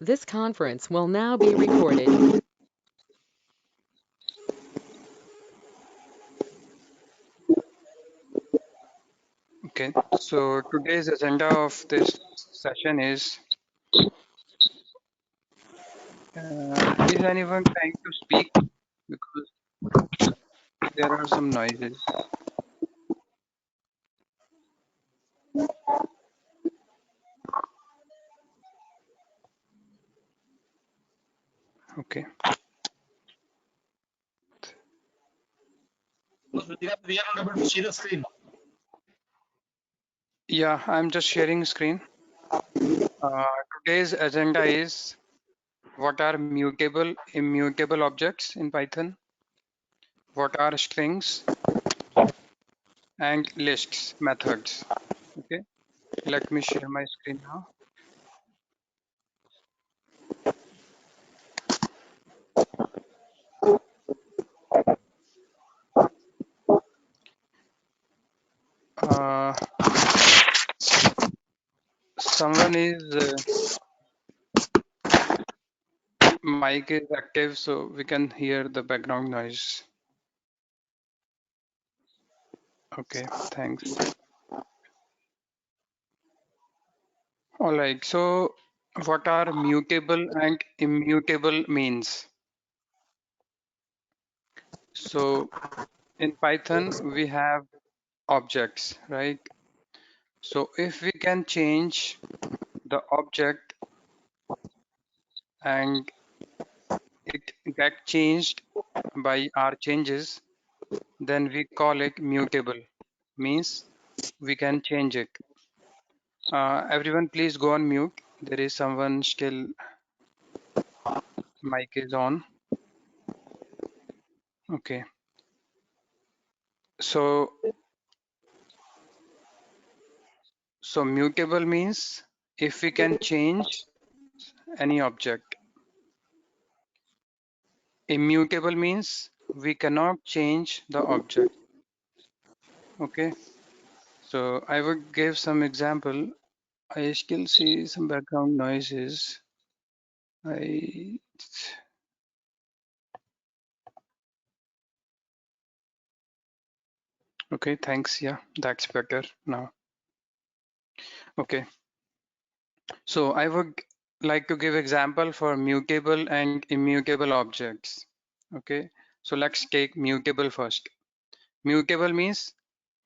This conference will now be recorded. Okay, so today's agenda of this session is anyone trying to speak? Because there are some noises. Okay. We are not able to see the screen. Yeah, I'm just sharing screen. Today's agenda is what are mutable, immutable objects in Python? What are strings and lists methods? Okay, let me share my screen now. Uh, someone is mic is active, so we can hear the background noise. Okay, thanks. All right, so what are mutable and immutable means? So in Python, we have objects, right? So if we can change the object and it get changed by our changes, then we call it mutable, means we can change it. Everyone please go on mute. There is someone still mic is on. Okay. So mutable means if we can change any object. Immutable means we cannot change the object. Okay. So I would give some example. I still see some background noises. Okay, thanks. Yeah, that's better now. Okay. So I would like to give example for mutable and immutable objects. Okay. So let's take mutable first. Mutable means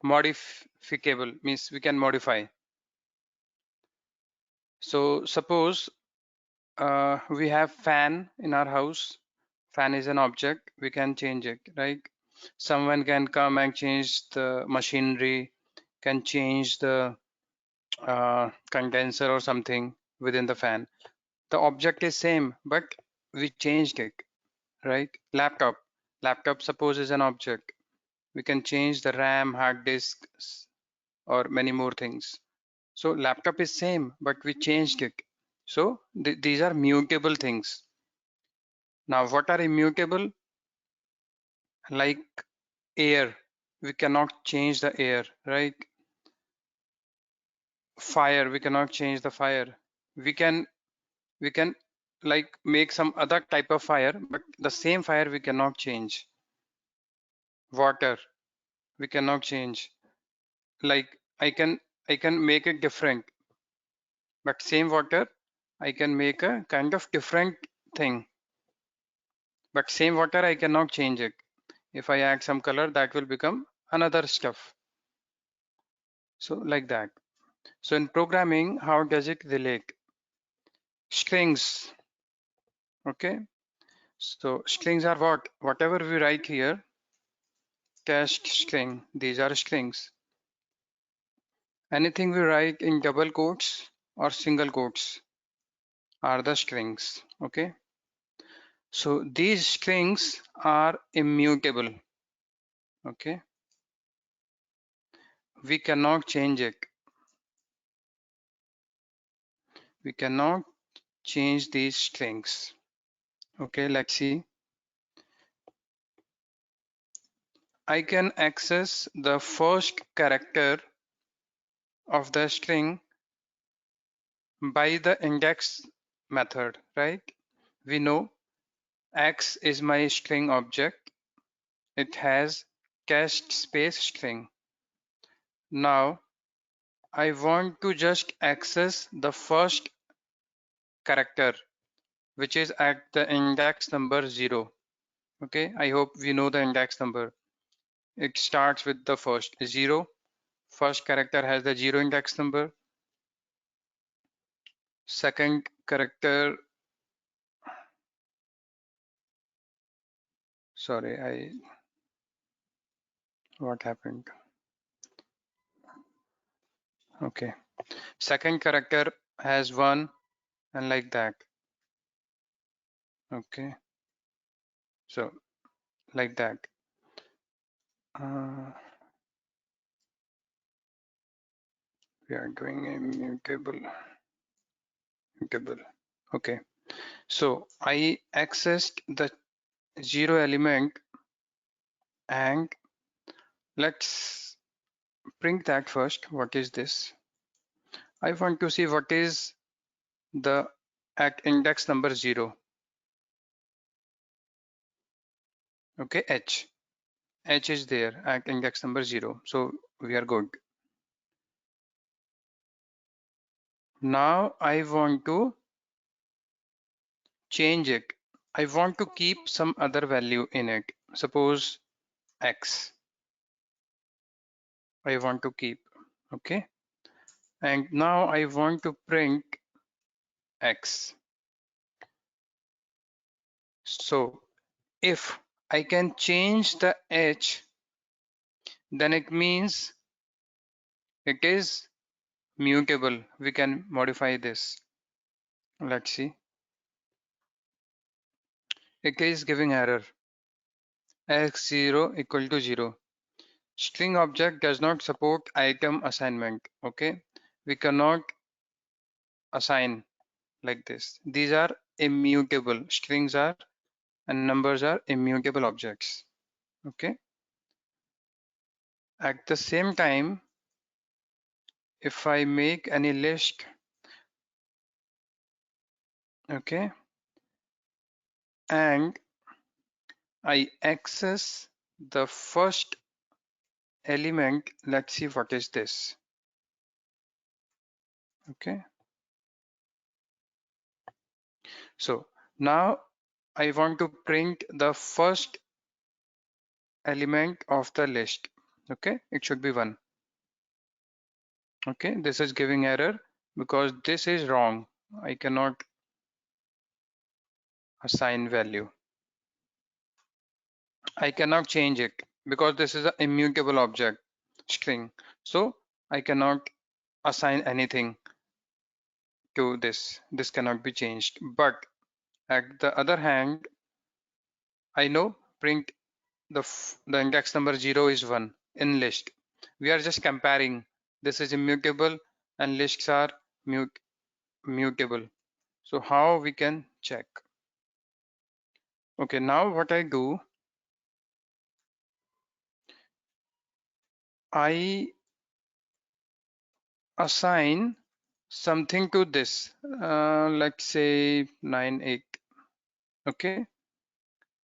modificable, means we can modify. So suppose we have fan in our house. Fan is an object, we can change it, right? Someone can come and change the machinery, can change the condenser or something within the fan. The object is same, but we changed it, right? Laptop suppose is an object. We can change the RAM, hard disk, or many more things. So laptop is same, but we changed it. So these are mutable things. Now, what are immutable? Like air, we cannot change the air, right? Fire, we cannot change the fire. We can like make some other type of fire, but the same fire we cannot change. Water, we cannot change. Like I can make it different, but same water I can make a kind of different thing, but same water I cannot change it. If I add some color, that will become another stuff. So like that. So in programming, how does it relate? Strings. Okay. So strings are what? Whatever we write here, test string, these are strings. Anything we write in double quotes or single quotes are the strings. Okay. So these strings are immutable. Okay. We cannot change it. We cannot change these strings. Okay, let's see. I can access the first character of the string by the index method, right? We know X is my string object. It has cached space string. Now I want to just access the first character, which is at the index number 0. Okay, I hope we know the index number. It starts with the first 0. First character has the 0 index number. Second character, sorry, what happened? Okay, second character has 1 and like that. Okay, so like that. Uh, we are doing immutable. Mutable. Okay, so I accessed the 0 element and let's print that first. What is this? I want to see what is the at index number 0. Okay, H is there at index number 0. So we are good. Now I want to change it. I want to keep some other value in it. Suppose X. I want to keep. Okay. And now I want to print X. So if I can change the H, then it means it is mutable. We can modify this. Let's see. It is giving error. X0 equal to 0. String object does not support item assignment. Okay. We cannot assign like this. These are immutable. Strings are and numbers are immutable objects. Okay. At the same time, if I make any list, okay, and I access the first element, let's see what is this. Okay, so now I want to print the first element of the list. Okay, it should be 1. Okay, this is giving error because this is wrong. I cannot assign value. I cannot change it because this is an immutable object string. So I cannot assign anything to this. This cannot be changed. But at the other hand, I know print the index number 0 is 1 in list. We are just comparing. This is immutable and lists are mutable. So how we can check? Okay, now what I do, I assign something to this. Let's say 9, 8. Okay,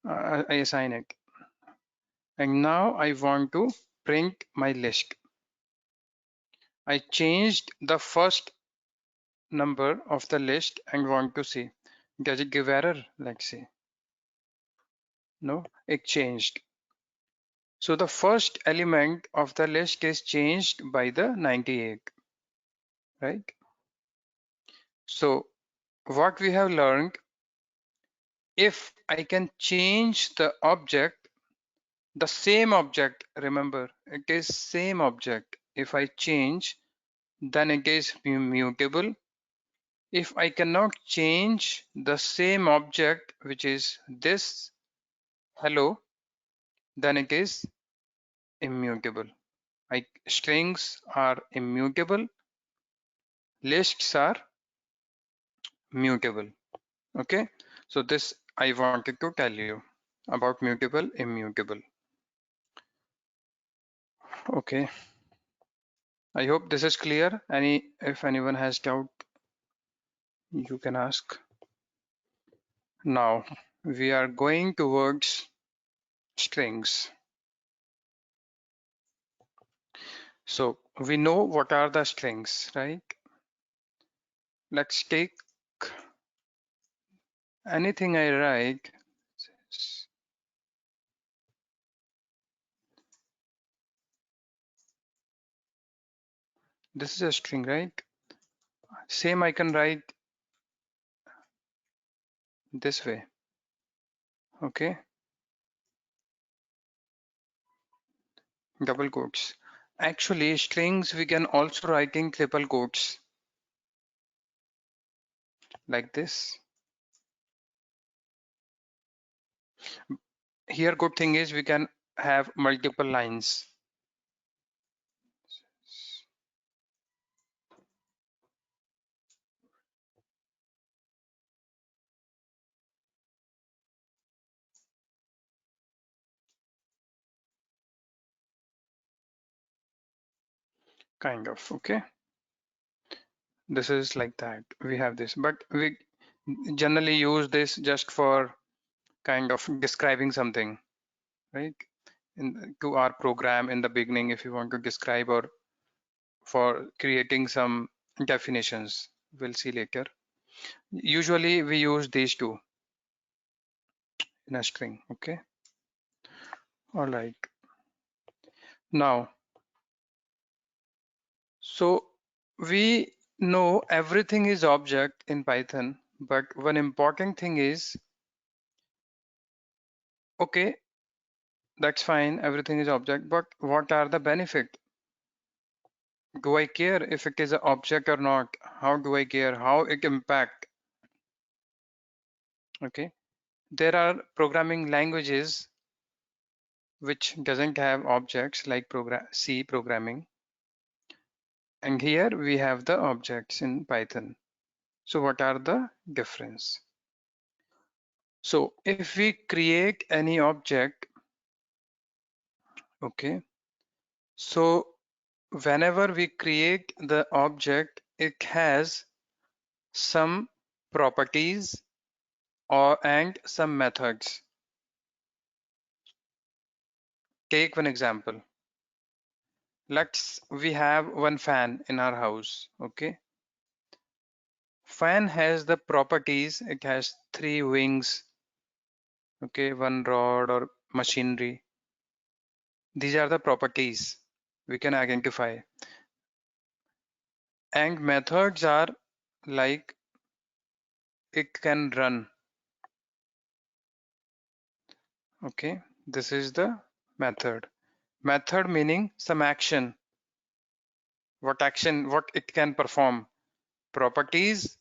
I assign it. And now I want to print my list. I changed the first number of the list and want to see, does it give error? Let's see. No, it changed. So the first element of the list is changed by the 98, right? So what we have learned, if I can change the object, the same object, remember, it is same object. If I change, then it is mutable. If I cannot change the same object, which is this hello, then it is immutable. Like strings are immutable, lists are mutable. Okay, so this I wanted to tell you about mutable, immutable. Okay, I hope this is clear. If anyone has doubt, you can ask. Now we are going towards strings. So we know what are the strings, right? Let's take anything I write. This is a string, right? Same I can write this way, okay? Double quotes. Actually, strings we can also write in triple quotes like this. Here, good thing is we can have multiple lines. Kind of, okay? This is like that. We have this, but we generally use this just for kind of describing something, right? To our program in the beginning, if you want to describe or for creating some definitions, we'll see later. Usually we use these two in a string, okay? All right. Now, so we know everything is object in Python, but one important thing is, okay, that's fine, everything is object, but what are the benefit? Do I care if it is an object or not? How do I care? How it impact? Okay, there are programming languages which doesn't have objects like C programming. And here we have the objects in Python. So what are the difference? So if we create any object, okay, so whenever we create the object, it has some properties and some methods. Take one example. We have one fan in our house, okay? Fan has the properties, it has three wings, okay, one rod or machinery. These are the properties we can identify. And methods are like it can run, okay? This is the method. Method meaning some action, what it can perform. Properties,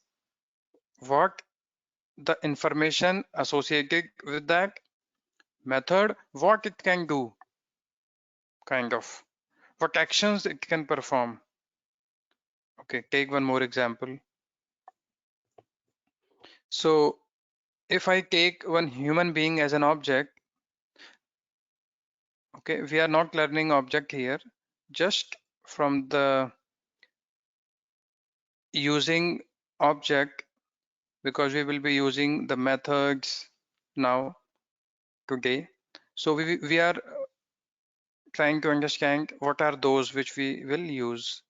what the information associated with that. Method, what it can do, kind of. What actions it can perform. Okay, take one more example. So if I take one human being as an object, okay, we are not learning object here, just from the using object, because we will be using the methods now today. So we are trying to understand what are those which we will use.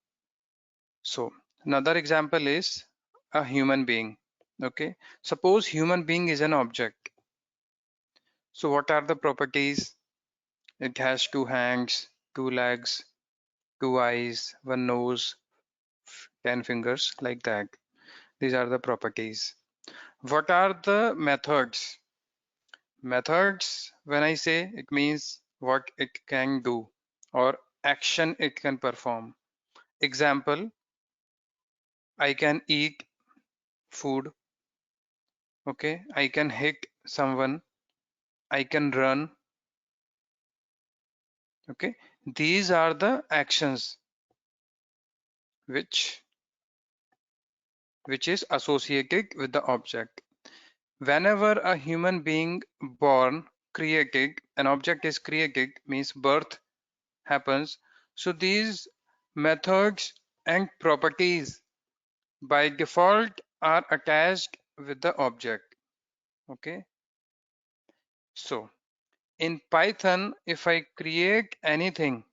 So another example is a human being. Okay, suppose human being is an object. So what are the properties? It has two hands, two legs, two eyes, one nose, 10 fingers, like that. These are the properties. What are the methods? Methods, when I say, it means what it can do or action it can perform. Example, I can eat food. Okay, I can hit someone. I can run. Okay, these are the actions which is associated with the object. Whenever a human being born, created, an object is created, means birth happens. So these methods and properties by default are attached with the object. Okay, so in Python, if I create anything,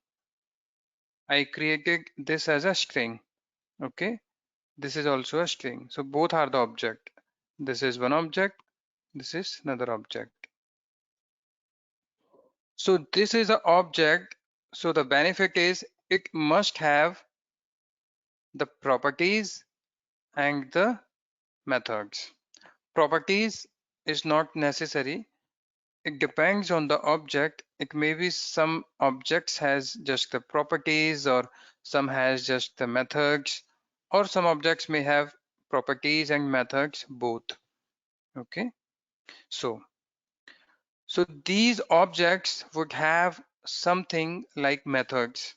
I created this as a string. Okay, this is also a string. So both are the object. This is one object, this is another object. So this is an object. So the benefit is it must have the properties and the methods. Properties is not necessary. It depends on the object. It may be some objects has just the properties, or some has just the methods, or some objects may have properties and methods both. Okay, so these objects would have something like methods,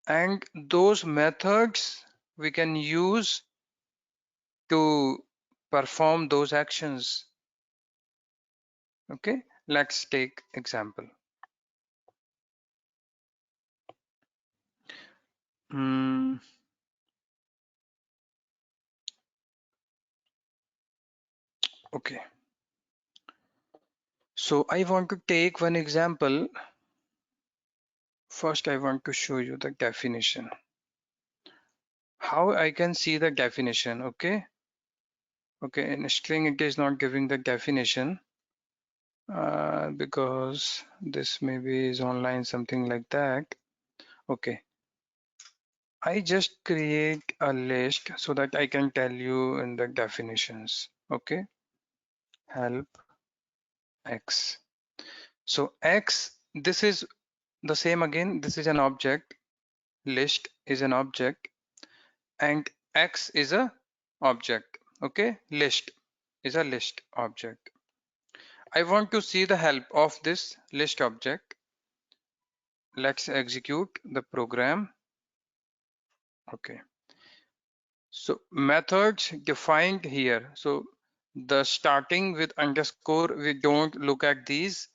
and those methods we can use to perform those actions. Okay, let's take example. Hmm. Okay, so I want to take one example. First, I want to show you the definition. How I can see the definition, okay? Okay, in a string it is not giving the definition because this maybe is online, something like that. Okay, I just create a list so that I can tell you in the definitions. Okay, help X. So X, this is the same again. This is an object. List is an object, and X is a object. Okay, list is a list object. I want to see the help of this list object. Let's execute the program. Okay, so methods defined here. So the starting with underscore, we don't look at these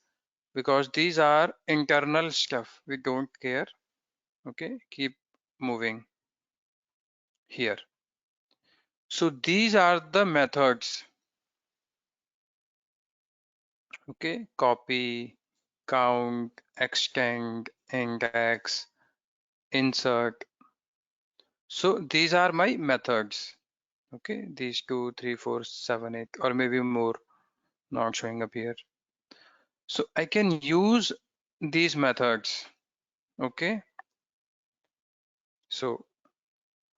because these are internal stuff. We don't care. Okay, keep moving here. So these are the methods. Okay, copy, count, extend, index, insert. So these are my methods. Okay, these 2, 3, 4, 7, 8, or maybe more not showing up here. So I can use these methods. Okay, so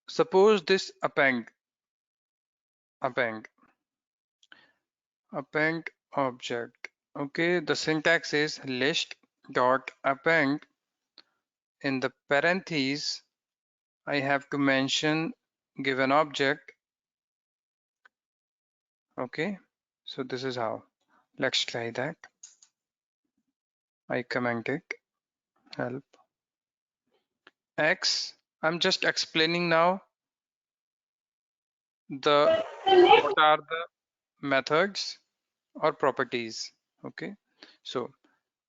suppose this append object. Okay, the syntax is list dot append. In the parentheses, I have to mention given object. Okay, so this is how. Let's try that. I comment it, help X. I'm just explaining now the what are the methods or properties. Okay, so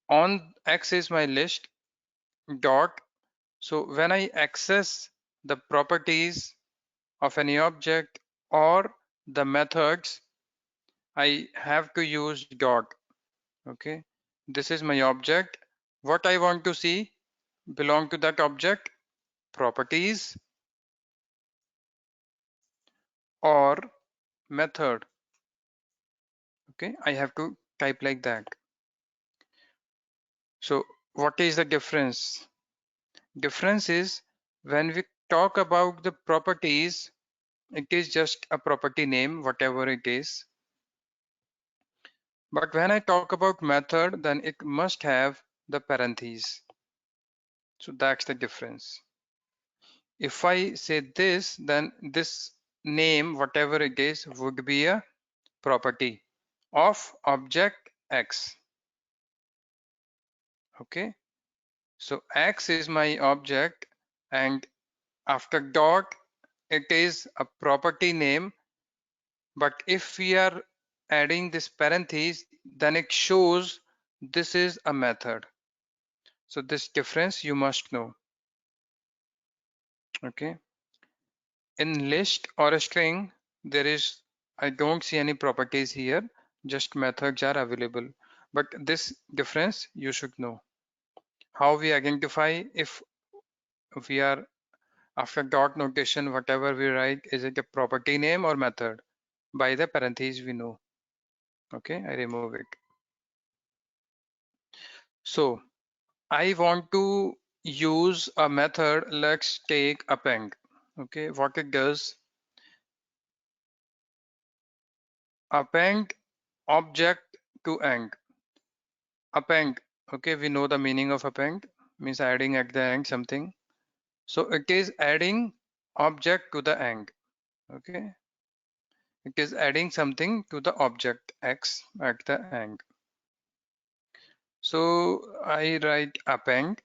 on X is my list dot. So when I access the properties of any object or the methods, I have to use dot. Okay, this is my object. What I want to see belong to that object, properties or method. Okay, I have to type like that. So what is the difference? Difference is when we talk about the properties, it is just a property name, whatever it is. But when I talk about method, then it must have the parentheses. So that's the difference. If I say this, then this name, whatever it is, would be a property of object X. Okay, so X is my object, and after dot, it is a property name. But if we are adding this parenthesis, then it shows this is a method. So this difference you must know. Okay, in list or a string, there is I don't see any properties here, just methods are available. But this difference you should know. How we identify if we are after dot notation, whatever we write, is it a property name or method? By the parentheses we know. Okay, I remove it. So I want to use a method. Let's take append. Okay, what it does, append object to end. Append. Okay, we know the meaning of append, means adding at the end something. So it is adding object to the end. Okay, it is adding something to the object x at the end. So I write append,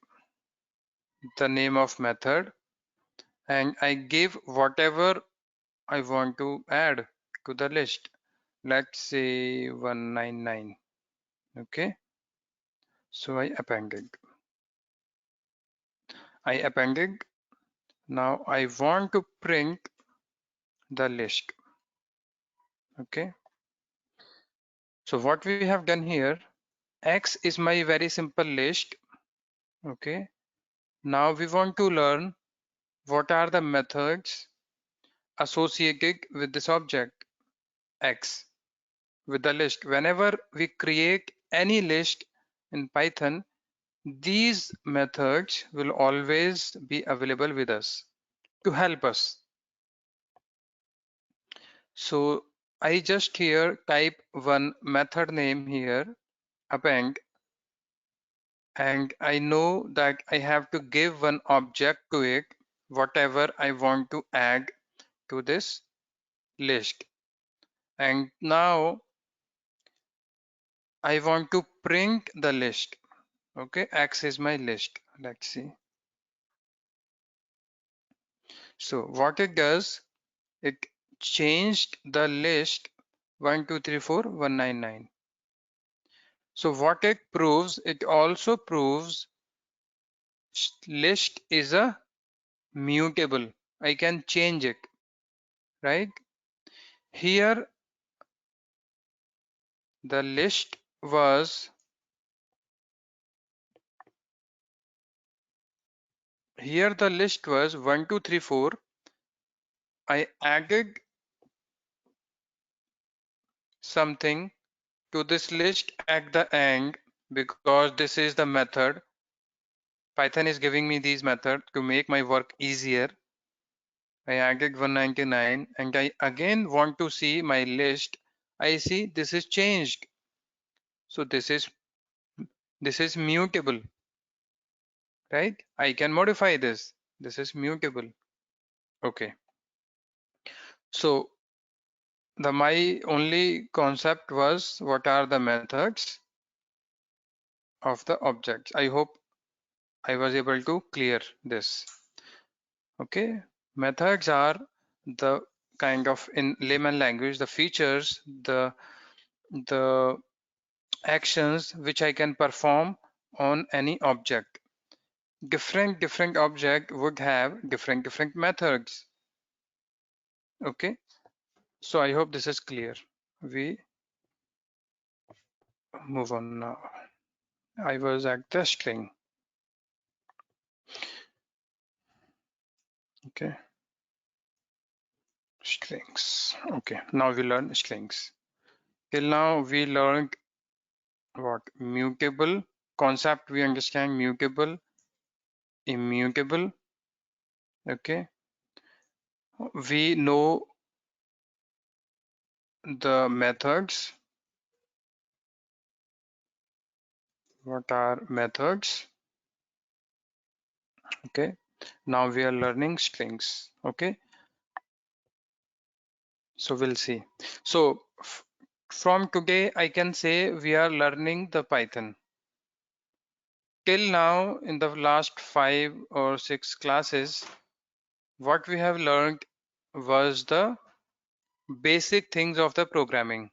the name of method, and I give whatever I want to add to the list. Let's say 199. Okay, so I appended. I appended. Now I want to print the list. Okay, so what we have done here, X is my very simple list. Okay, now we want to learn what are the methods associated with this object X, with the list. Whenever we create any list in Python, these methods will always be available with us to help us. So I just here type one method name here, append, and I know that I have to give one object to it, whatever I want to add to this list. And now I want to print the list. Okay, X is my list. Let's see. So what it does, it changed the list 1234199. So what it proves, it also proves list is a mutable. I can change it, right? Here the list was, here the list was 1234. I added something to this list at the end because this is the method. Python is giving me these methods to make my work easier. I added 199 and I again want to see my list. I see this is changed. So this is mutable, right? I can modify this. This is mutable. Okay. So the my only concept was what are the methods of the objects. I hope I was able to clear this. Okay. Methods are the kind of, in layman language, the features, the actions which I can perform on any object. Different object would have different methods. Okay, so I hope this is clear. We move on now. I was at the string. Okay, strings. Okay, now we learn strings. Till now we learned what? Mutable concept, we understand mutable, immutable. Okay, we know the methods. What are methods? Okay, now we are learning strings. Okay, so we'll see. So from today I can say we are learning the Python. Till now in the last 5 or 6 classes, what we have learned was the basic things of the programming.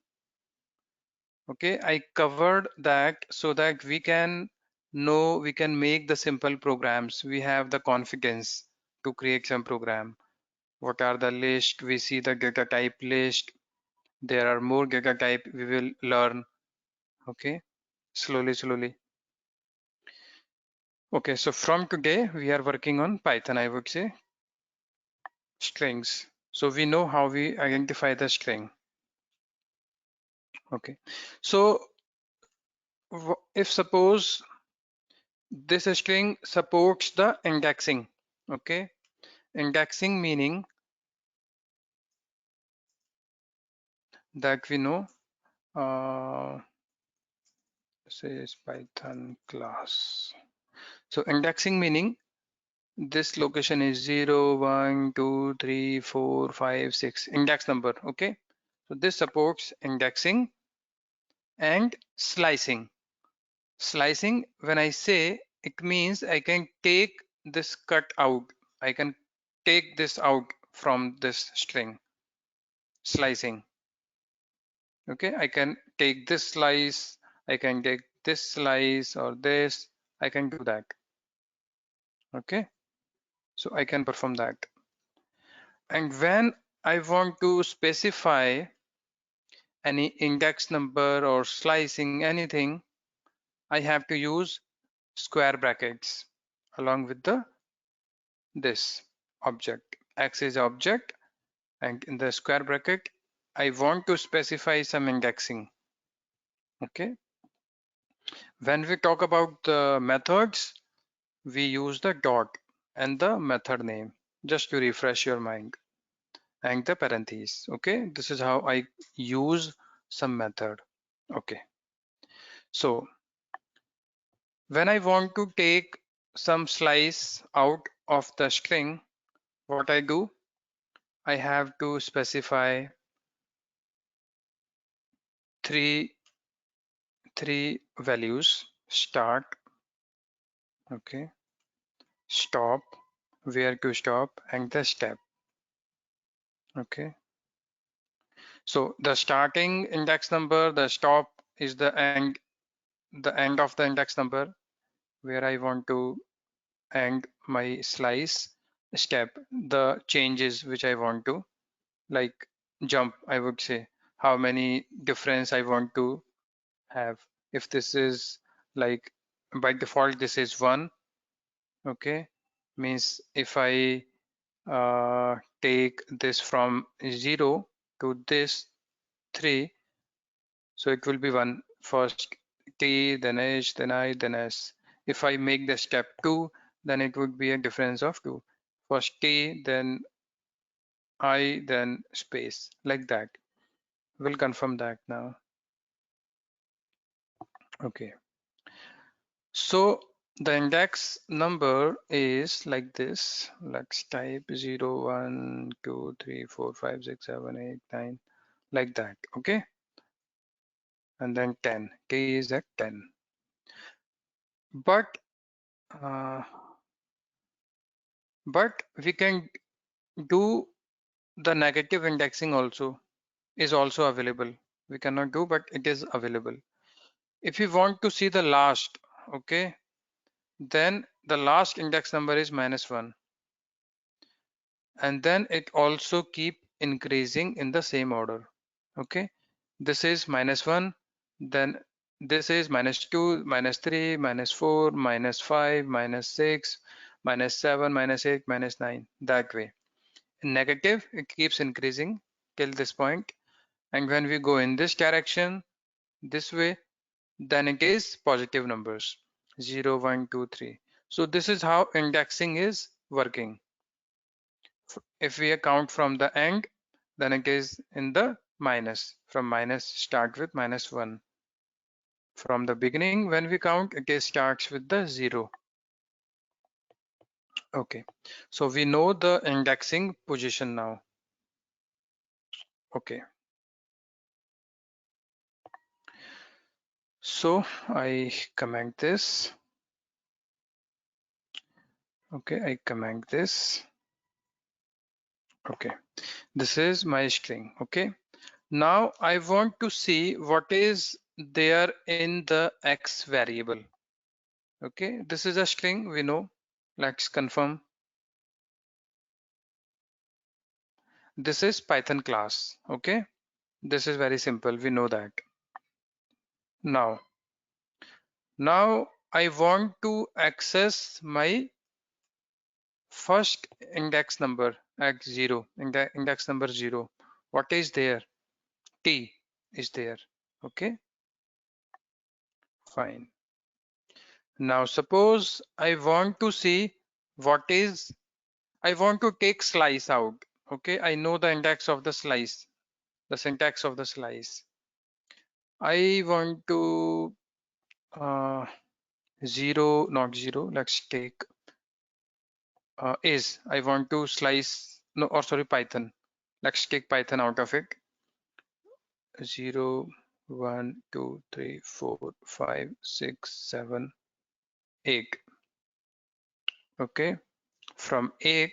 Okay, I covered that so that we can know, we can make the simple programs. We have the confidence to create some program. What are the list? We see the data type list. There are more data type we will learn. Okay, slowly. Okay, so from today we are working on Python, I would say, strings. So we know how we identify the string. Okay, so if suppose this string supports the indexing. Okay, indexing meaning that we know this is Python class. So indexing meaning this location is 0, 1, 2, 3, 4, 5, 6 index number. Okay, so this supports indexing and slicing. Slicing, when I say, it means I can take this cut out. I can take this out from this string. Slicing. Okay, I can take this slice, I can take this slice or this, I can do that. Okay, so I can perform that. And when I want to specify any index number or slicing anything, I have to use square brackets along with the this object. X is object, and in the square bracket I want to specify some indexing. Okay, when we talk about the methods, we use the dot and the method name just to refresh your mind, and the parentheses. Okay, this is how I use some method. Okay, so when I want to take some slice out of the string, what I do, I have to specify three values: start, okay, stop, where to stop, and the step. Okay, so the starting index number, the stop is the end of the index number where I want to end my slice. Step, the changes which I want to, like jump, I would say, how many difference I want to have. If this is like by default this is 1, okay, means if I take this from 0 to this 3, so it will be 1. First T, then H, then I, then S. If I make the step 2, then it would be a difference of 2. First T, then I, then space, like that. We'll confirm that now. Okay, so the index number is like this. Let's type 0, 1, 2, 3, 4, 5, 6, 7, 8, 9, like that. Okay, and then 10. K is at 10. But uh, we can do the negative indexing also, is also available. We cannot do, but it is available. If you want to see the last, okay, then the last index number is -1, and then it also keep increasing in the same order. Okay, this is -1, then this is -2, -3, -4, -5, -6, -7, -8, -9, that way. In negative, it keeps increasing till this point, and when we go in this direction, this way, then it is positive numbers, 0, 1, 2, 3. So this is how indexing is working. If we count from the end, then it is in the minus. From minus, start with -1. From the beginning, when we count, it is starts with the 0. Okay, so we know the indexing position now. Okay, so I comment this. Okay, I comment this. Okay, this is my string. Okay, now I want to see what is there in the x variable. Okay, this is a string, we know. Let's confirm. This is Python class. Okay, This is very simple. We know that. Now I want to access my first index number x0, index number 0. What is there? T is there. Okay, fine. Now suppose I want to see what is, I want to take slice out. Okay, I know the index of the slice, the syntax of the slice. I want to 0, not 0. Let's take is. I want to slice, no, or sorry, Python. Let's take Python out of it. 0, 1, 2, 3, 4, 5, 6, 7, 8. Okay, from 8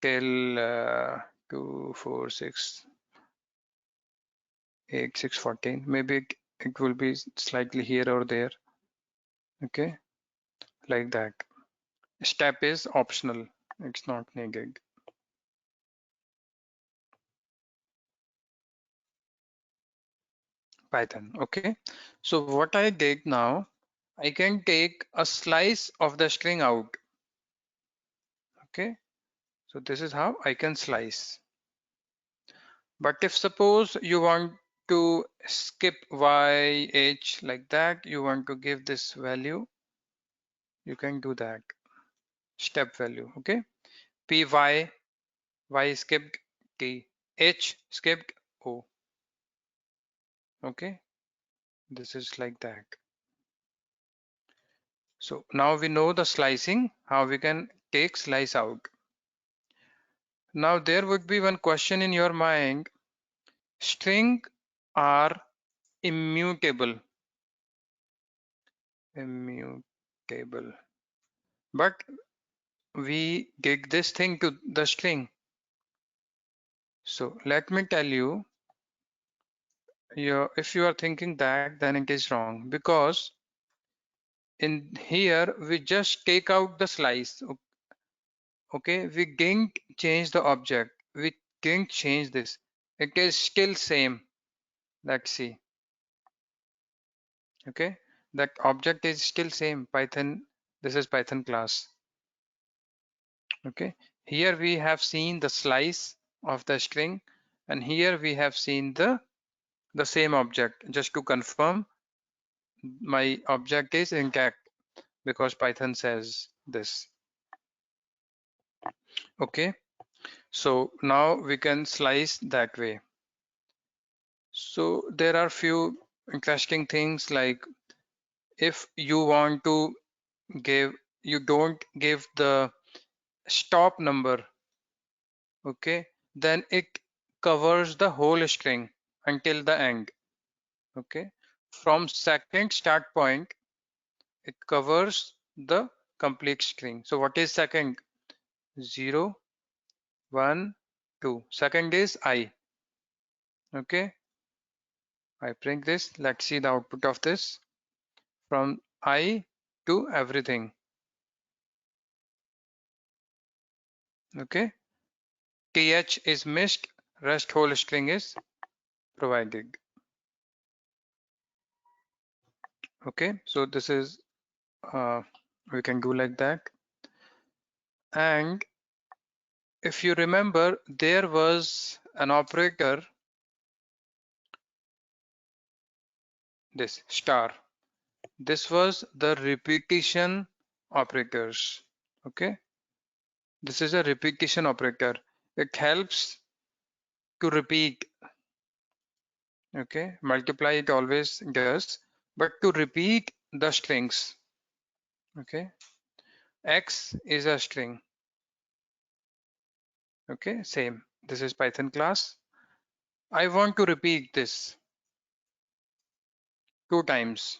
till 2, 4, 6, 8, 6, 14. Maybe it will be slightly here or there. Okay, like that. Step is optional. It's not needed. Python. Okay, so what I did now, I can take a slice of the string out. Okay, so this is how I can slice. But if suppose you want to skip y, h like that, you want to give this value, you can do that. Step value. Okay, py, y skipped t, h skipped o. Okay, this is like that. So now we know the slicing, how we can take slice out. Now there would be one question in your mind. String are immutable. Immutable. But we did this thing to the string. So let me tell you, if you are thinking that, then it is wrong, because in here we just take out the slice. Okay, we didn't change the object. We didn't change this. It is still same. Let's see. Okay, that object is still same. Python, this is Python class. Okay, here we have seen the slice of the string, and here we have seen the same object. Just to confirm, my object is intact because Python says this. Okay, so now we can slice that way. So there are few interesting things, like if you want to give, you don't give the stop number. Okay, then it covers the whole string until the end. Okay, from second start point, it covers the complete string. So what is second? 0, 1, 2. Second is I. Okay, I print this. Let's see the output of this. From I to everything. Okay, th is missed, rest whole string is provided. Okay, so this is we can do like that. And if you remember, there was an operator, this star. This was the repetition operators. Okay, this is a repetition operator. It helps to repeat. Okay, multiply it always does, but to repeat the strings. Okay, x is a string. Okay, same. This is Python class. I want to repeat this 2 times.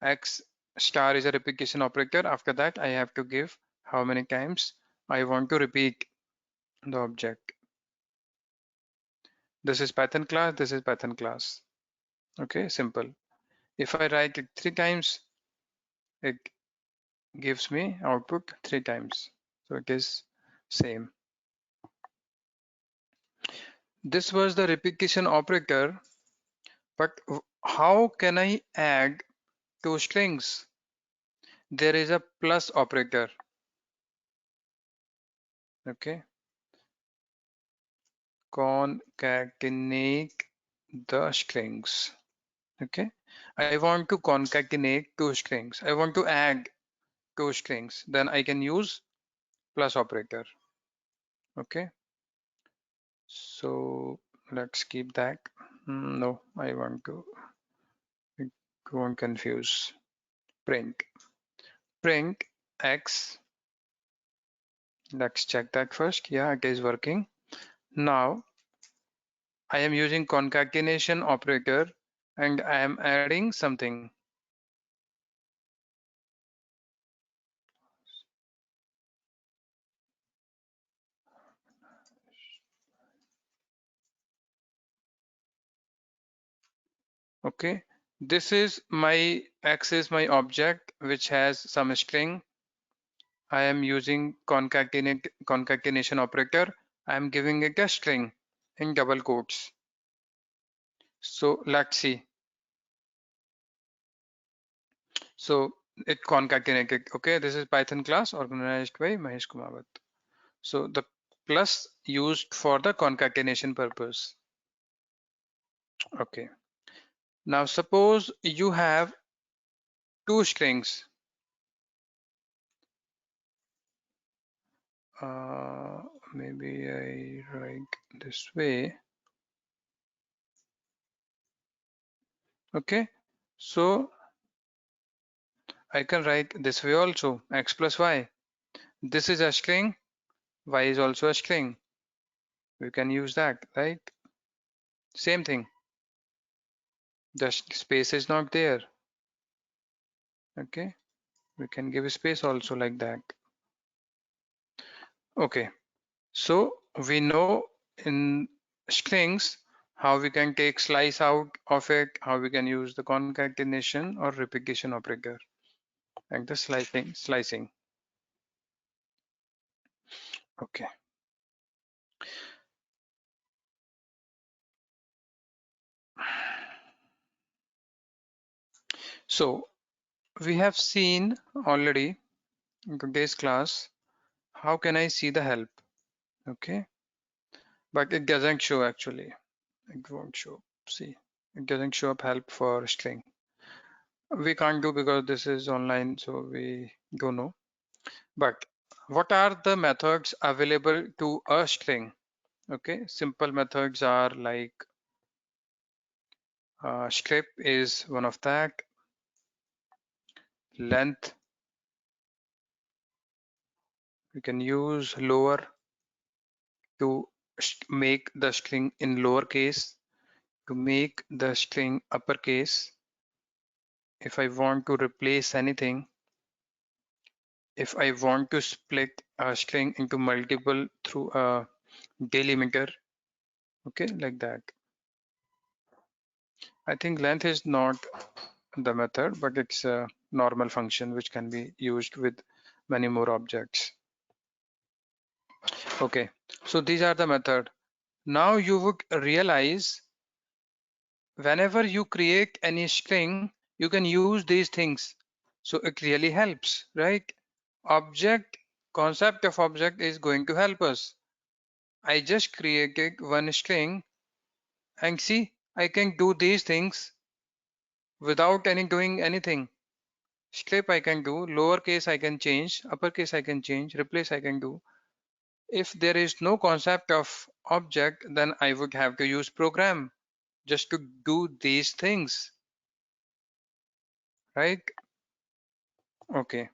X star is a repetition operator. After that, I have to give how many times I want to repeat the object. This is Python class. This is Python class. Okay, simple. If I write it 3 times, it gives me output 3 times. So it is same. This was the repetition operator, but how can I add two strings? There is a plus operator. Okay, concatenate the strings. Okay, I want to concatenate two strings. I want to add two strings. Then I can use plus operator. Okay, so let's keep that. No, I want to, it won't confuse. Print x. Let's check that first. Yeah, it is working. Now I am using concatenation operator and I am adding something. Okay, this is my x is my object which has some string. I am using concatenation operator. I am giving it a string in double quotes. So let's see. So it concatenated. Okay, this is Python class organized by Mahesh Kumawat. So the plus used for the concatenation purpose. Okay. Now suppose you have two strings. Uh, Maybe I write this way. Okay. So I can write this way also, x plus y. This is a string, y is also a string. We can use that, right? Same thing. The space is not there. Okay. We can give a space also like that. Okay. So we know in strings how we can take slice out of it, how we can use the concatenation or repetition operator and the slicing. Okay. So we have seen already in today's class, how can I see the help? Okay. But it doesn't show actually. It won't show. See, it doesn't show up help for string. We can't do because this is online, so we don't know. But what are the methods available to a string? Okay, simple methods are like strip is one of that, length. We can use lower to make the string in lowercase, to make the string uppercase. If I want to replace anything, if I want to split a string into multiple through a delimiter, okay, like that. I think length is not the method, but it's a normal function which can be used with many more objects. Okay, so these are the method. Now you would realize whenever you create any string, you can use these things. So it really helps, right? Object, concept of object is going to help us. I just created one string and see, I can do these things without any doing anything. Strip I can do, lowercase I can change, uppercase I can change, replace I can do. If there is no concept of object, then I would have to use program just to do these things, right? Okay.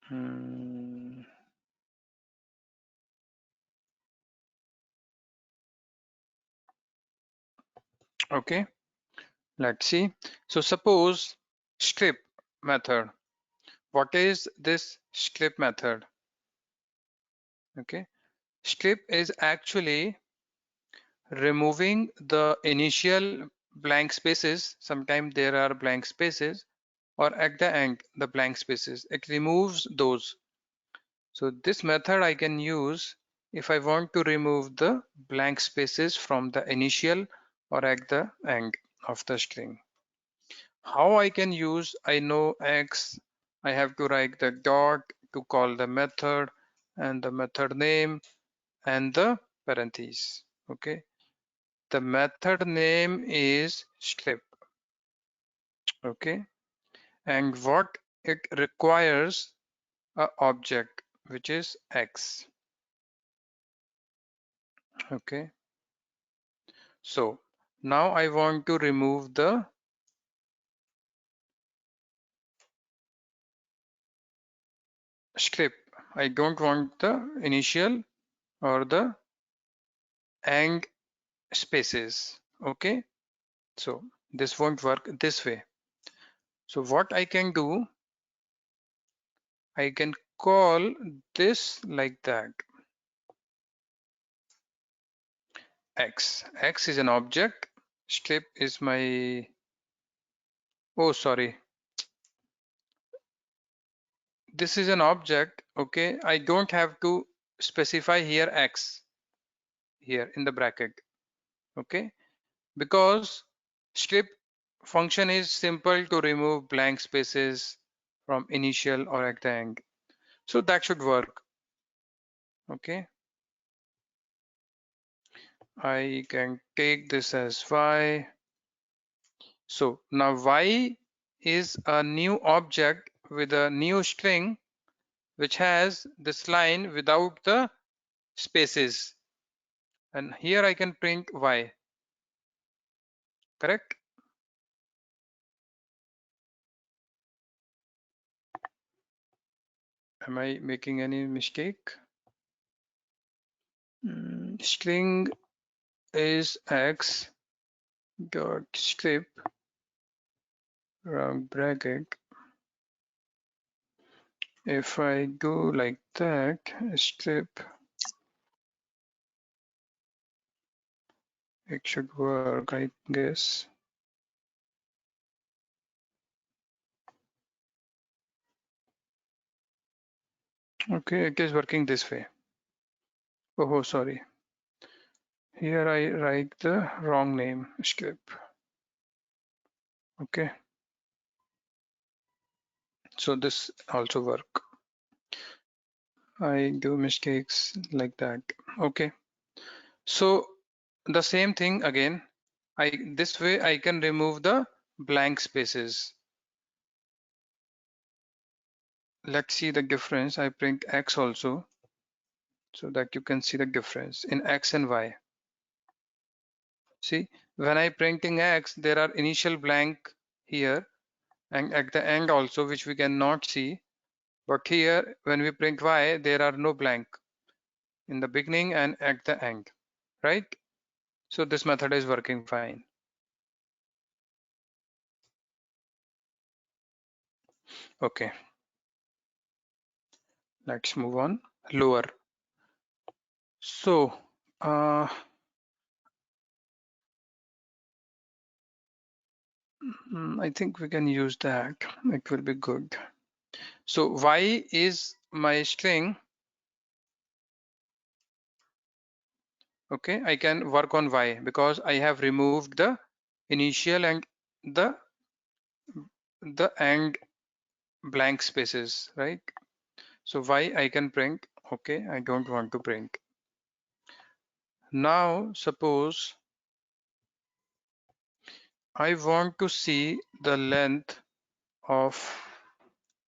Hmm. Okay, let's see. So suppose strip method. What is this strip method? Okay, strip is actually removing the initial blank spaces. Sometimes there are blank spaces, or at the end the blank spaces. It removes those. So this method I can use if I want to remove the blank spaces from the initial or at the end of the string. How I can use, I know X, I have to write the dot to call the method and the method name and the parentheses. Okay, the method name is script. Okay, and what it requires a object which is X. Okay, so now I want to remove the script. I don't want the initial or the and spaces. Okay, so this won't work this way. So what I can do, I can call this like that. X is an object. Strip is my, oh sorry, this is an object. Okay, I don't have to specify here X here in the bracket. Okay, because strip function is simple to remove blank spaces from initial or at the end. So that should work. Okay, I can take this as Y. So now Y is a new object with a new string which has this line without the spaces. And here I can print Y, correct? Am I making any mistake? String is X dot strip round bracket. If I do like that, strip, it should work, I guess. Okay, it is working this way. Oh, sorry. Here I write the wrong name, strip. Okay, so this also work. I do mistakes like that. Okay, so the same thing again. This way I can remove the blank spaces. Let's see the difference. I print X also so that you can see the difference in X and Y. See, when I printing X, there are initial blank here and at the end also, which we cannot see. But here, when we print Y, there are no blank in the beginning and at the end, right? So this method is working fine. Okay, let's move on. Lower. So, I think we can use that. It will be good. So Y is my string. Okay, I can work on Y because I have removed the initial and the and blank spaces, right? So Y I can print. Okay, I don't want to print. Now suppose I want to see the length of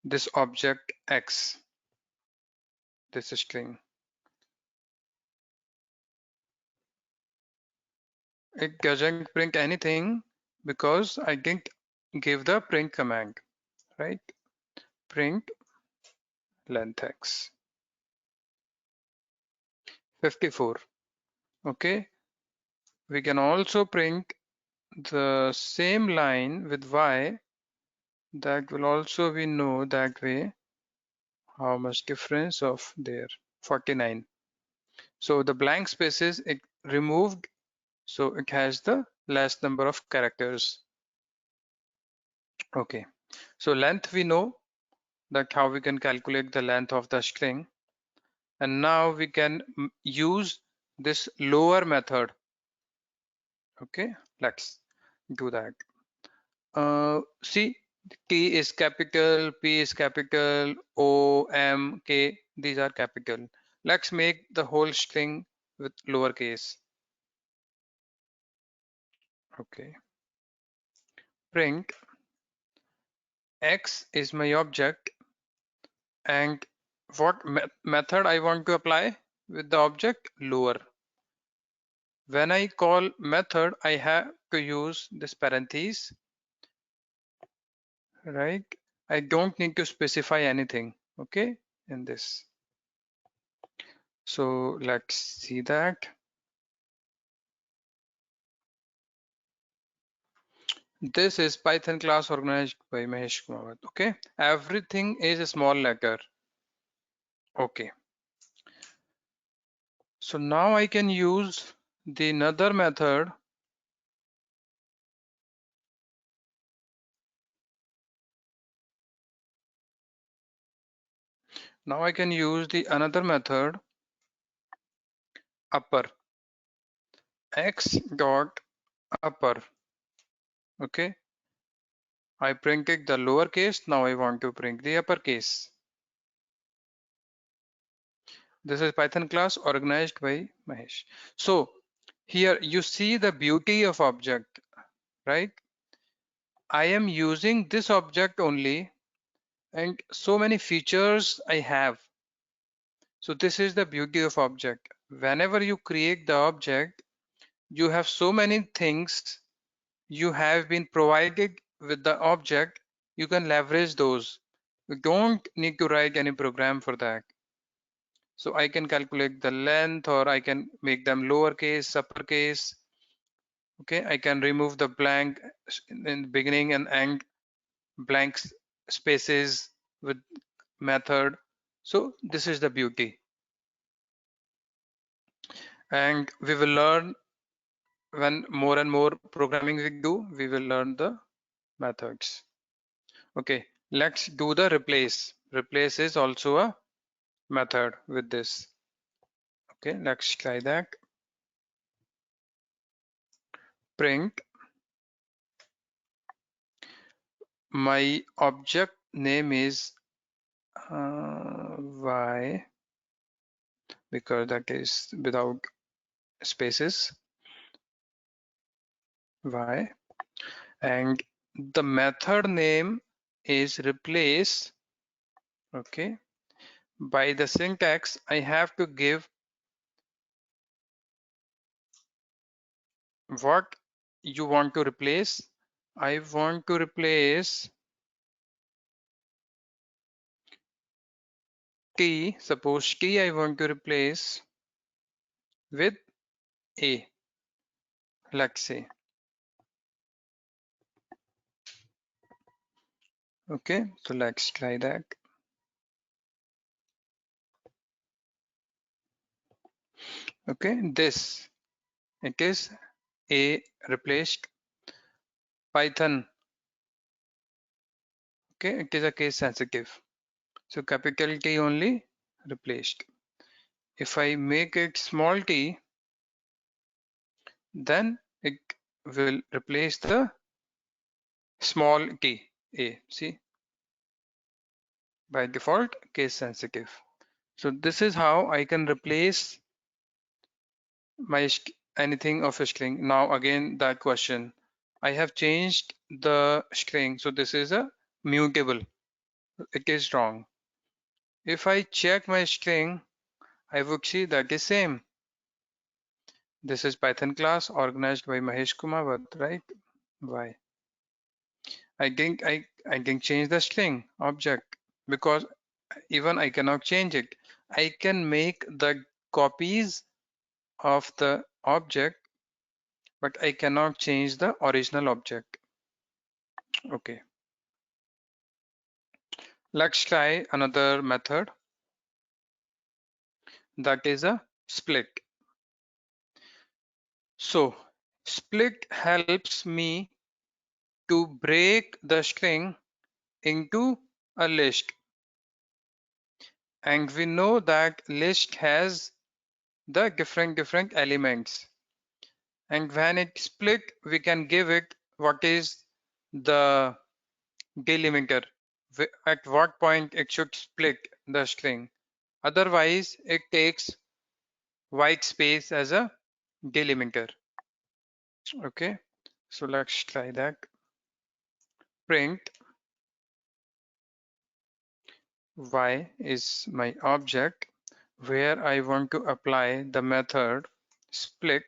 this object X, this string. It doesn't print anything because I didn't give the print command, right? Print length X. 54. Okay, we can also print the same line with Y. That will also we know that way how much difference of there, 49. So the blank spaces it removed, so it has the less number of characters. Okay, so length we know that how we can calculate the length of the string. And now we can use this lower method. Okay, let's do that. See, T is capital, P is capital, O, M, K, these are capital. Let's make the whole string with lowercase. Okay, print X is my object, and what method I want to apply with the object? Lower. When I call method, I have to use this parenthesis, right? I don't need to specify anything, okay, in this. So let's see that. This is Python class organized by Mahesh Kumar. Okay, everything is a small letter. Okay, so now I can use the another method. Now I can use the another method, upper, x dot upper. Okay, I printed the lowercase. Now I want to print the uppercase. This is Python class organized by Mahesh. So here you see the beauty of object, right? I am using this object only, and so many features I have. So this is the beauty of object. Whenever you create the object, you have so many things you have been provided with the object. You can leverage those. You don't need to write any program for that. So I can calculate the length, or I can make them lowercase, uppercase. Okay, I can remove the blank in the beginning and end blank spaces with method. So this is the beauty. And we will learn, when more and more programming we do, we will learn the methods. Okay, let's do the replace. Replace is also a method with this. Okay, let's try that. Print my object name is y, because that is without spaces, y, and the method name is replace. Okay, by the syntax I have to give what you want to replace. I want to replace T, suppose T I want to replace with A, let's say. Okay, so let's try that. Okay, this, it is A replaced Python. Okay, it is a case sensitive. So capital T only replaced. If I make it small t, then it will replace the small t, A. See, by default, case sensitive. So this is how I can replace my anything of a string. Now again that question, I have changed the string, so this is a mutable. It is wrong. If I check my string, I would see that is same. This is Python class organized by Mahesh Kumar, right? Why? I didn't change the string object, because even I cannot change it. I can make the copies of the object, but I cannot change the original object. Okay. Let's try another method, that is a split. So split helps me to break the string into a list, And we know that list has the different elements, and when it split we can give it what is the delimiter, at what point it should split the string. Otherwise it takes white space as a delimiter. Okay, so let's try that. Print y is my object where I want to apply the method split,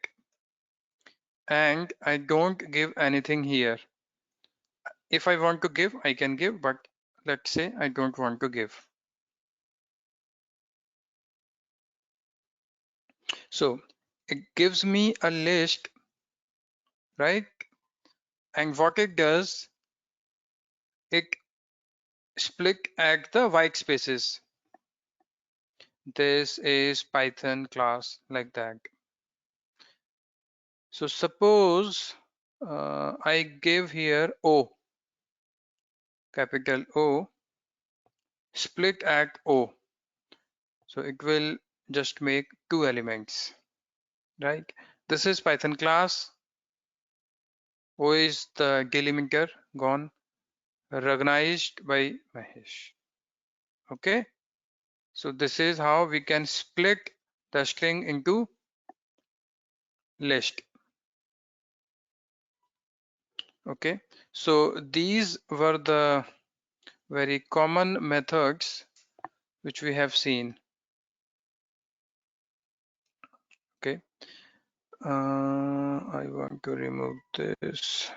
and I don't give anything here. If I want to give, I can give, but let's say I don't want to give. So it gives me a list, right? And what it does, it split at the white spaces. This is Python class like that. So suppose I give here O, capital O, split at O. So it will just make two elements, right? This is Python class. O is the delimiter, gone, recognized by Mahesh. Okay, so this is how we can split the string into list. Okay, so these were the very common methods which we have seen. Okay, I want to remove this.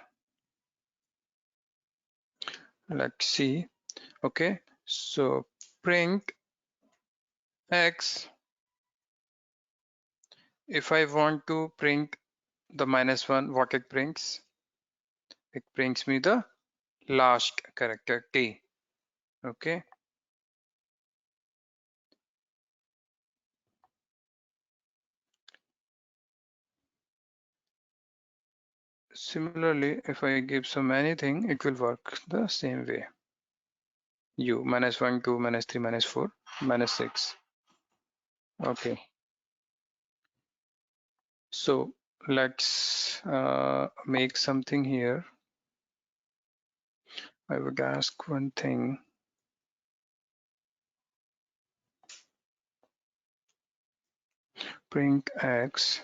Let's see. Okay, so print x. If I want to print the -1, what it prints? It brings me the last character t. Okay, similarly if I give some anything, it will work the same way. U -1, 2, -3, -4, -6. Okay, so let's make something here. I would ask one thing. Print x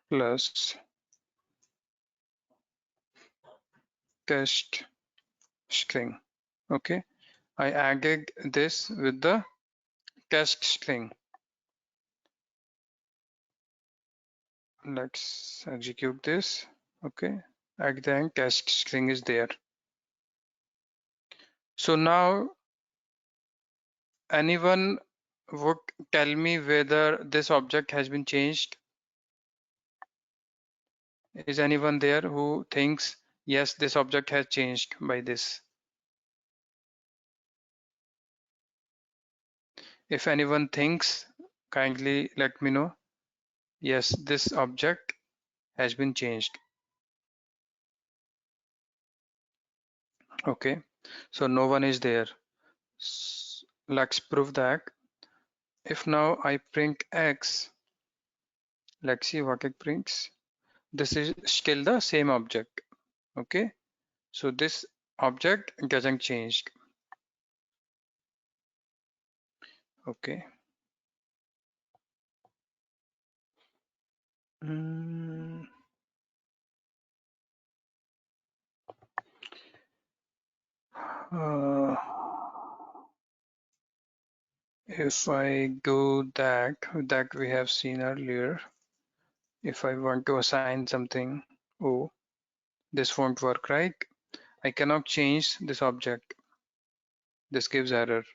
plus test string. Okay, I added this with the test string. Let's execute this. Okay, at the end test string is there. So now anyone would tell me whether this object has been changed? Is anyone there who thinks yes, this object has changed by this? If anyone thinks, kindly let me know. Yes, this object has been changed. Okay, so no one is there. Let's prove that. If now I print x, let's see what it prints. This is still the same object. Okay, so this object doesn't change. Okay. Uh, if I do that we have seen earlier, if I want to assign something, oh, this won't work, right? I cannot change this object. This gives error.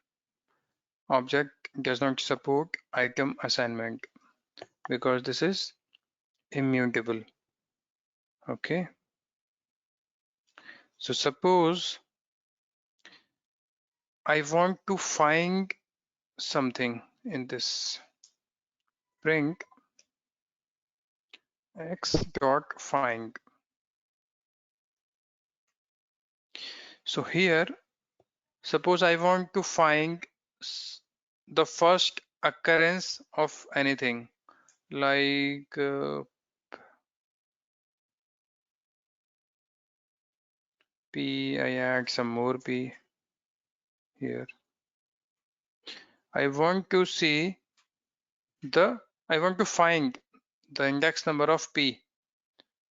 Object does not support item assignment because this is immutable. Okay. So suppose I want to find something in this print x dot find. So here Suppose I want to find the first occurrence of anything, like P, I add some more P here. I want to find the index number of P.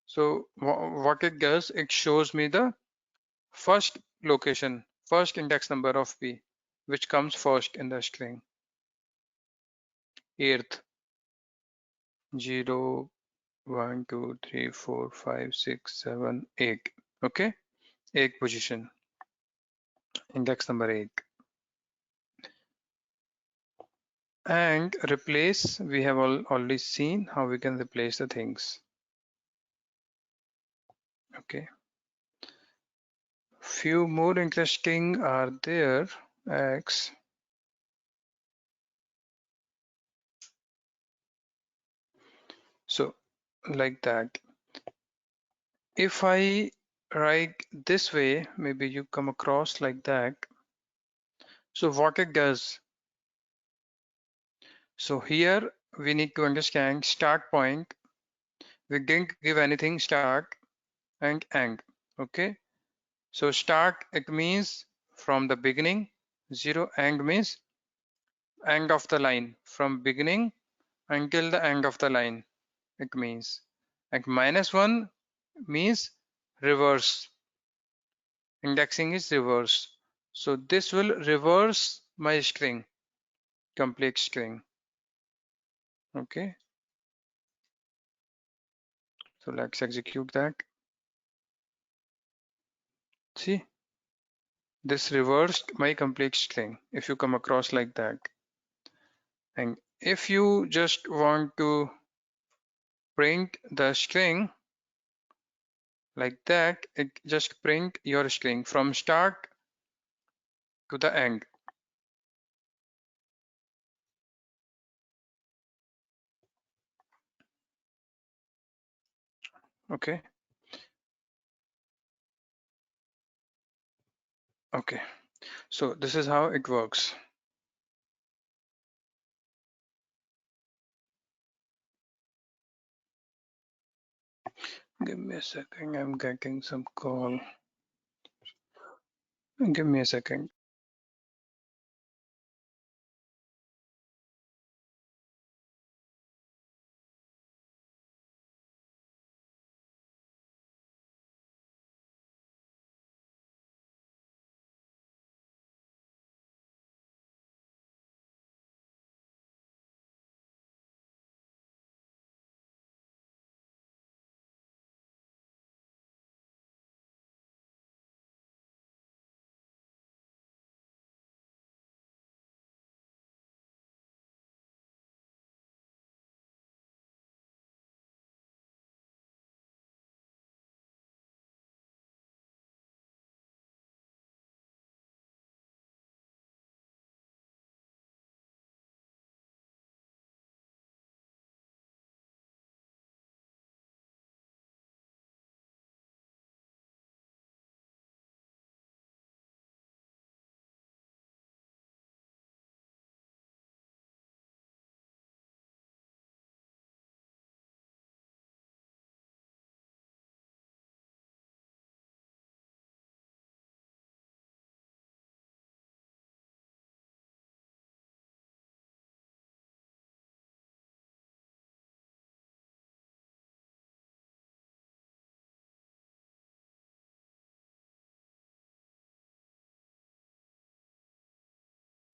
So what it does, it shows me the first location, first index number of P, which comes first in the string. Eighth, 0, 1, 2, 3, 4, 5, 6, 7, 8. Okay, 8 position, index number 8. And replace, we have already seen how we can replace the things. Okay. Few more interesting are there. X. So like that. If I write this way, maybe you come across like that. So what it does. So here we need to understand start point. We didn't give anything start and end. Okay. So start, it means from the beginning. 0, end means end of the line, from beginning until the end of the line, it means. And -1 means reverse. Indexing is reverse. So this will reverse my string, complete string. Okay. So let's execute that. See, this reversed my complete string if you come across like that. And if you just want to print the string like that, it just print your string from start to the end. Okay. Okay. So this is how it works. Give me a second. I'm getting some call. Give me a second.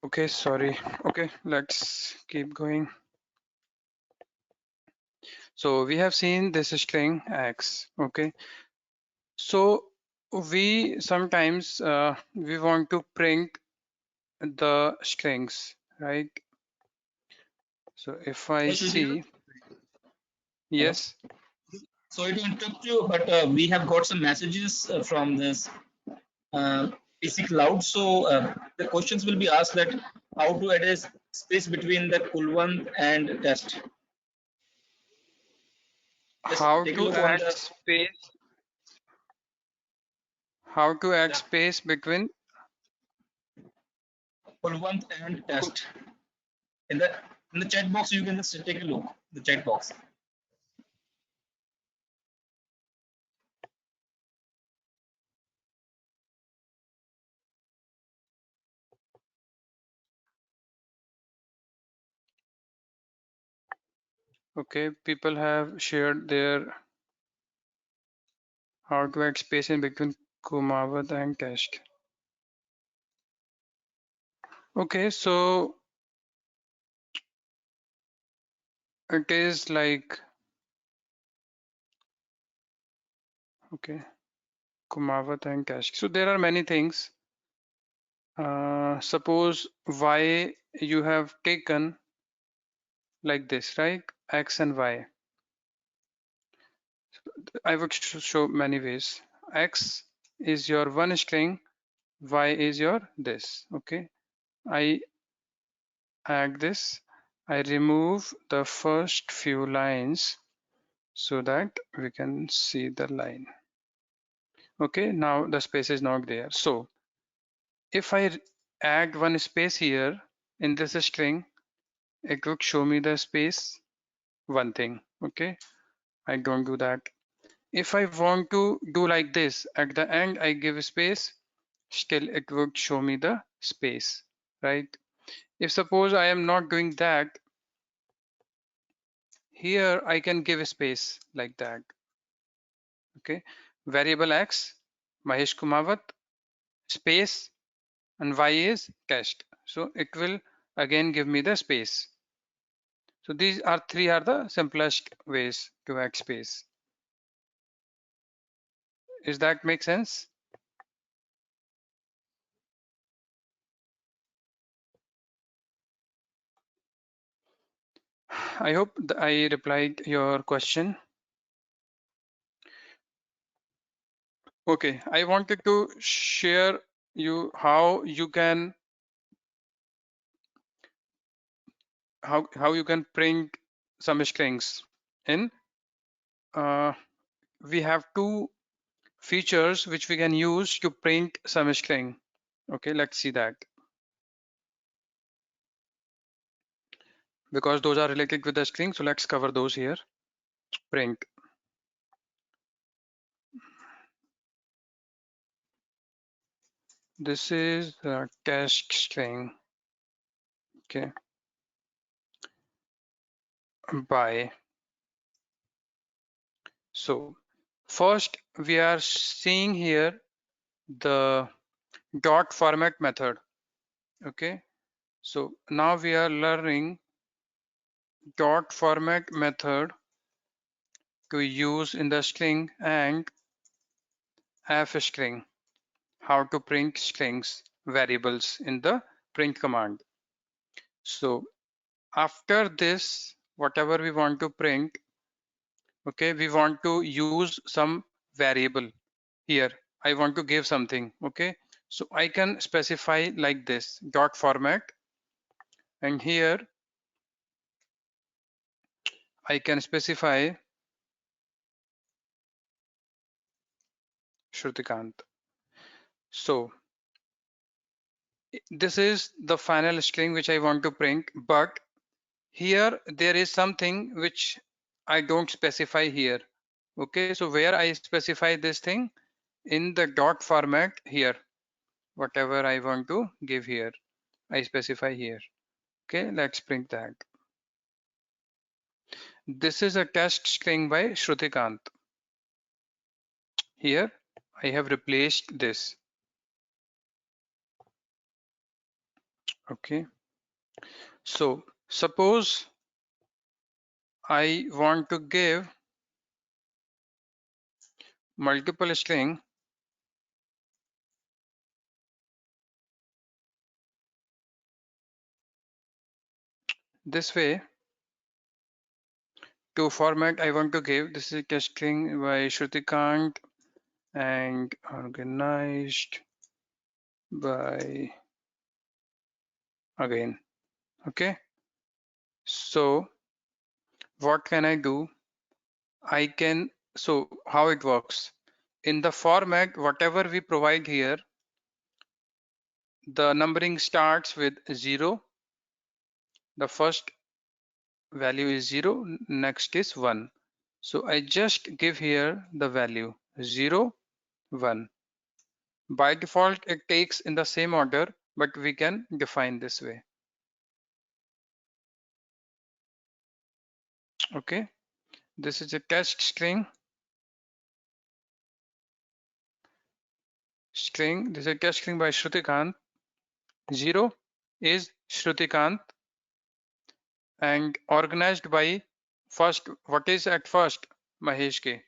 Okay, sorry. Okay, let's keep going. So we have seen this string X. Okay. So we sometimes we want to print the strings, right? So if I see, Hello. yes. Sorry to interrupt you, but we have got some messages from this PC Cloud. So the questions will be asked that how to add a space between the Kulwant and test. Just How take a to look on add the space? How to add yeah. space between? Kulwant and test. In the chat box, you can just take a look. The chat box. Okay, people have shared their how to add space in between Kumavat and Kashk. Okay, so it is like, okay, Kumavat and Kashk. So there are many things. Suppose y you have taken like this, right? X and y. I would show many ways. X is your one string, y is your this. Okay, I add this. I remove the first few lines so that we can see the line. Okay, now the space is not there. So if I add one space here in this string, it would show me the space one thing. Okay, I don't do that. If I want to do like this, at the end I give space, still it would show me the space, right? If suppose I am not doing that, here I can give space like that. Okay, variable x, Mahesh Kumawat, space, and y is cached. So it will again give me the space. So these are three are the simplest ways to add space. Is that make sense? I hope I replied your question. Okay, I wanted to share you how you can how you can print some strings in. We have two features which we can use to print some string. Okay, let's see that because those are related with the string. So let's cover those here. Print. This is a cached string. Okay, by. So first we are seeing here the dot format method. Okay, so now we are learning dot format method to use in the string and f string, how to print strings variables in the print command. So after this, whatever we want to print, okay, we want to use some variable here. I want to give something. Okay, so I can specify like this dot format, and here I can specify Shrutikant. So this is the final string which I want to print, but here there is something which I don't specify here. Okay, so where I specify this thing in the dot format here, whatever I want to give here, I specify here. Okay, let's print that. This is a test string by Shrutikant. Here I have replaced this. Okay, so suppose I want to give multiple string this way. To format I want to give, this is a string by Shrutikant and organized by again. Okay, so what can I do? I can, so how it works in the format, whatever we provide here, the numbering starts with 0. The first value is 0, next is 1. So I just give here the value 0, 1. By default, it takes in the same order, but we can define this way. Okay, this is a test string. This is a test string by Shrutikant. 0 is Shrutikant and organized by first. What is at first? Mahesh K.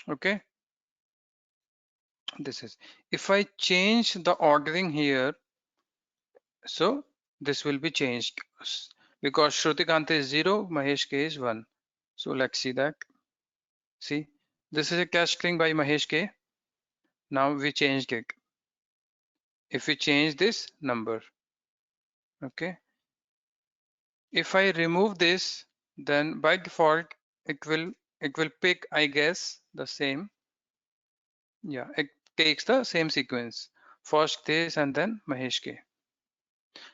Okay, this is. If I change the ordering here, so this will be changed because Shrutikant is 0, Mahesh K is 1. So let's see that. See, this is a test string by Mahesh K. Now we changed it. If we change this number, okay. If I remove this, then by default it will pick, I guess, the same. Yeah, it takes the same sequence. First this and then Mahesh K.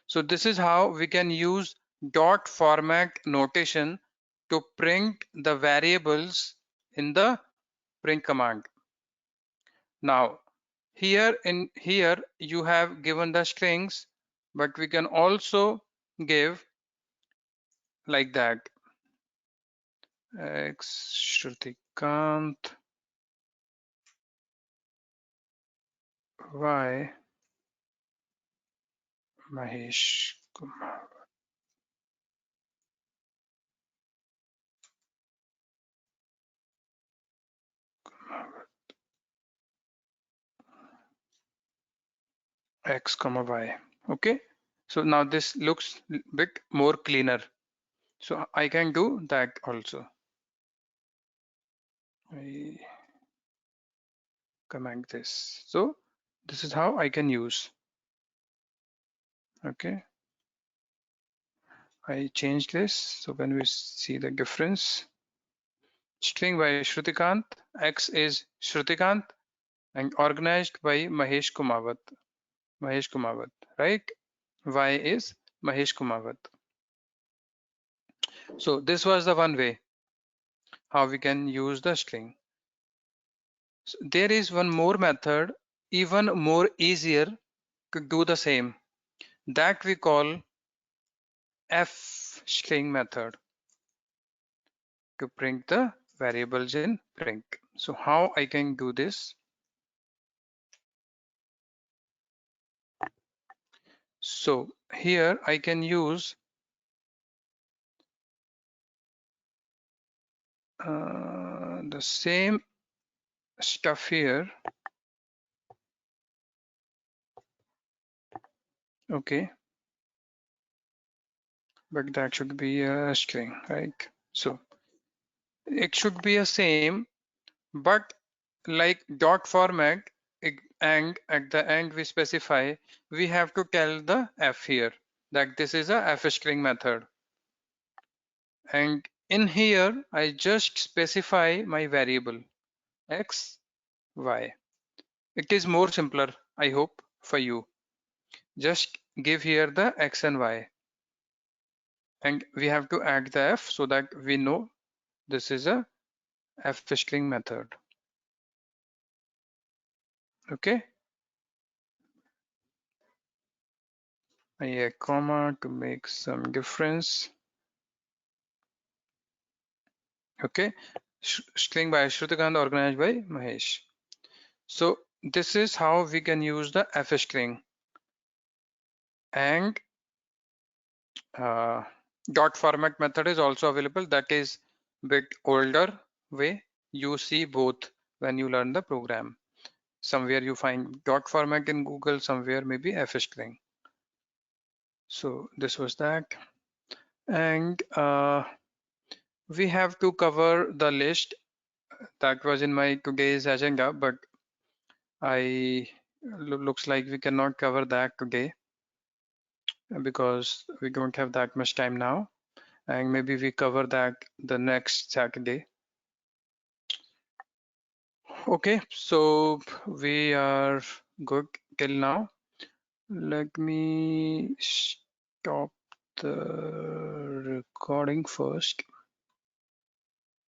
So this is how we can use dot format notation to print the variables in the print command. Now here you have given the strings, but we can also give like that. X Shrutikant Y Mahesh Kumar. X comma Y. Okay, so now this looks bit more cleaner. So I can do that also. I comment this. So this is how I can use. Okay, I changed this. So when we see the difference, string by Shrutikant, X is Shrutikant and organized by Mahesh Kumawat. Right? Y is Mahesh Kumawat. So this was the one way how we can use the string. So there is one more method, even more easier to do the same, that we call F string method to print the variables in print. So how I can do this? So here I can use the same stuff here. Okay, but that should be a string, right? So it should be a same, but like dot format, and at the end we specify, we have to tell the F here that this is a F string method. And in here, I just specify my variable X, Y. It is more simpler, I hope, for you. Just give here the X and Y. And we have to add the F so that we know this is a F string method. Okay. A comma to make some difference. Okay, string by Shrutikant organized by Mahesh. So this is how we can use the F string. And dot format method is also available. That is bit older way. You see both when you learn the program. Somewhere you find dot format in Google, somewhere maybe F string. So this was that. And we have to cover the list that was in my today's agenda, but looks like we cannot cover that today because we don't have that much time now, and maybe we cover that the next Saturday. Okay, so we are good till now. Let me stop the recording first.